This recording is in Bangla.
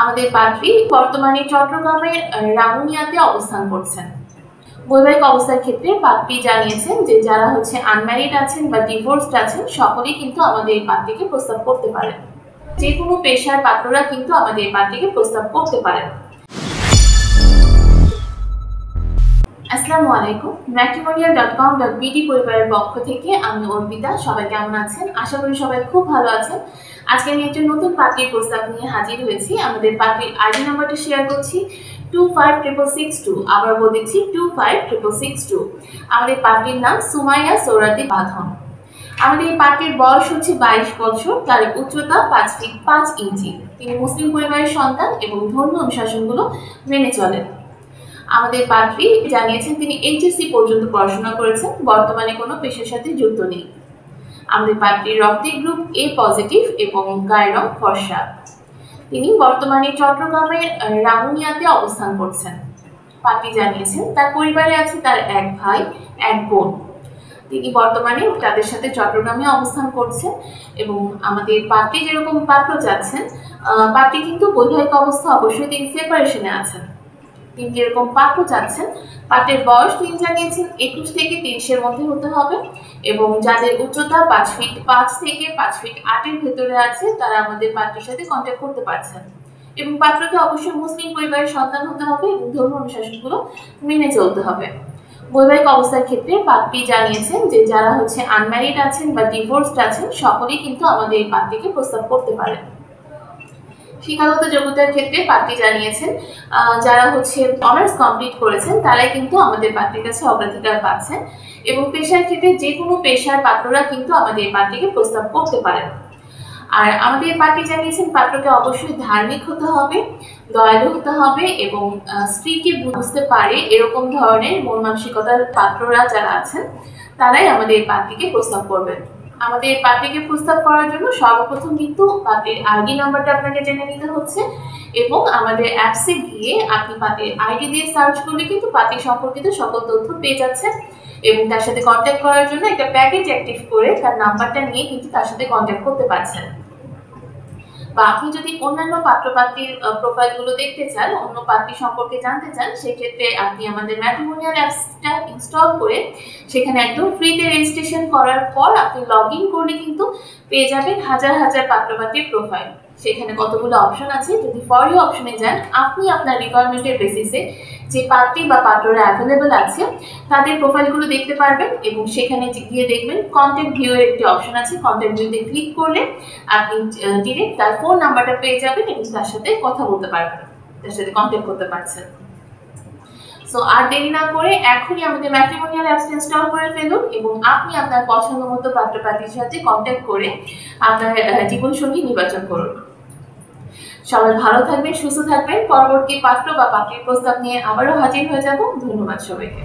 আমাদের পাত্রী বর্তমানে চট্টগ্রামের রাঙ্গুনিয়াতে অবস্থান করছেন। বৈবাহিক অবস্থার ক্ষেত্রে পাত্রী জানিয়েছেন যে যারা আনম্যারিড আছেন বা ডিভোর্সড আছেন সকলেই কিন্তু আমাদের এই পাত্রীকে প্রস্তাব করতে পারেন। যে কোনো পেশার পাত্ররা কিন্তু আমাদের এই পাত্রীকে প্রস্তাব করতে পারেন। আসসালামু আলাইকুম। matrimonial.com.bd পরিবারের পক্ষ থেকে আমি অর্পিতা। সবাই কেমন আছেন? আশা করি সবাই খুব ভালো আছেন। আজকে আমি একটা নতুন পাত্রীর প্রস্তাব নিয়ে হাজির হয়েছি। আমাদের পাত্রীর আইডি নাম্বারটা শেয়ার করছি 256662। আবার বলেছি 256662। আমাদের পাত্রীর নাম সুমাইয়া সৌরাদি বাঁধন। আমাদের এই পাত্রীর বয়স 22 বছর, তার উচ্চতা 5 ফিট 5 ইঞ্চি। তিনি মুসলিম পরিবারের সন্তান এবং ধর্ম অনুশাসনগুলো মেনে চলেন। আমাদের পাত্রী জানিয়েছেন তিনি এইচএসসি পর্যন্ত পড়াশোনা করেছেন, বর্তমানে কোনো পেশার সাথে যুক্ত নেই। আমাদের পাত্রীর রক্তের গ্রুপ এ পজিটিভ এবং গায়ের রং ফর্সা। তিনি বর্তমানে চট্টগ্রামের রাঙ্গুনিয়াতে অবস্থান করছেন। পাত্রী জানিয়েছেন তার পরিবারে আছে তার এক ভাই এক বোন। তিনি বর্তমানে তাদের সাথে চট্টগ্রামে অবস্থান করছেন এবং আমাদের পাত্রী যেরকম পাত্র চাচ্ছেন, পাত্রী কিন্তু বৈবাহিক অবস্থা অবশ্যই তিনি সেপারেশনে আছেন। তিনি যেরকম পাত্র চাচ্ছেন, পাত্রের বয়স তিনি জানিয়েছেন 21 থেকে 30-এর মধ্যে হতে হবে এবং যাদের উচ্চতা 5 ফিট 5 থেকে 5 ফিট 8-এর ভেতরে আছে তারা আমাদের পাত্রের সাথে কন্ট্যাক্ট করতে পারছেন। এবং পাত্রকে অবশ্যই মুসলিম পরিবারের সন্তান হতে হবে এবং ধর্ম অনুশাসনগুলো মেনে চলতে হবে। বৈবাহিক অবস্থার ক্ষেত্রে পাত্রী জানিয়েছেন যে যারা আনম্যারিড আছেন বা ডিভোর্সড আছেন সকলেই কিন্তু আমাদের এই পাত্রীকে প্রস্তাব করতে পারেন। শিক্ষাগত যোগ্যতার ক্ষেত্রে পাত্রী জানিয়েছেন যারা অনার্স কমপ্লিট করেছেন তারাই কিন্তু আমাদের পাত্রীর কাছে অগ্রাধিকার পাচ্ছেন এবং পেশার ক্ষেত্রে যে কোনো পেশার পাত্ররা কিন্তু আমাদের পাত্রীকে প্রস্তাব করতে পারেন। আর আমাদের পাত্রী জানিয়েছেন পাত্রকে অবশ্যই ধার্মিক হতে হবে, দয়ালু হতে হবে এবং স্ত্রীকে বুঝতে পারে এরকম ধরনের মন মানসিকতার পাত্ররা যারা আছেন তারাই আমাদের পাত্রীকে প্রস্তাব করবেন। আমাদের পাত্রীকে প্রস্তাব করার জন্য সর্বপ্রথম কিন্তু পাত্রীর আইডি নাম্বারটা আপনাকে জেনে নিতে হচ্ছে এবং আমাদের অ্যাপসে গিয়ে আপনি পাত্রীর আইডি দিয়ে সার্চ করলে কিন্তু পাত্রী সম্পর্কিত সকল তথ্য পেয়ে যাচ্ছেন এবং তার সাথে কন্ট্যাক্ট করার জন্য একটা প্যাকেজ অ্যাক্টিভ করে তার নাম্বারটা নিয়ে কিন্তু তার সাথে কন্ট্যাক্ট করতে পারছেন। বা আপনি যদি অন্যান্য পাত্রপাত্রীর প্রোফাইলগুলো দেখতে চান, অন্য পাত্রী সম্পর্কে জানতে চান, সেক্ষেত্রে আপনি আমাদের ম্যাট্রিমোনিয়াল অ্যাপসটা ইনস্টল করে সেখানে একদম ফ্রিতে রেজিস্ট্রেশন করার পর আপনি লগ ইন করলে কিন্তু পেয়ে যাবেন হাজার হাজার পাত্রপাত্রীর প্রোফাইল। সেখানে কতগুলো অপশন আছে, যদি ফর ইউ অপশনে যান আপনি আপনার রিকোয়ারমেন্টের বেসিসে যে পাত্রী বা পাত্ররা অ্যাভেলেবেল আছে তাদের প্রোফাইলগুলো দেখতে পারবেন এবং সেখানে গিয়ে দেখবেন কন্ট্যাক্ট ভিউ এর একটি অপশন আছে। কন্ট্যাক্ট ভিউতে ক্লিক করলে আপনি ডিরেক্ট তার ফোন নাম্বারটা পেয়ে যাবেন এবং তার সাথে কথা বলতে পারবেন, তার সাথে কন্ট্যাক্ট করতে পারছেন। সো আর দেরি না করে এখনই আমাদের ম্যাট্রিমোনিয়াল অ্যাপস ইনস্টল করে ফেলুন এবং আপনি আপনার পছন্দ মতো পাত্রপাত্রীর সাথে কন্ট্যাক্ট করে আপনার জীবনসঙ্গী নির্বাচন করুন। সবাই ভালো থাকবেন, সুস্থ থাকবেন। পরবর্তী পাত্র বা পাত্রীর প্রস্তাব নিয়ে আবারও হাজির হয়ে যাব। ধন্যবাদ সবাইকে।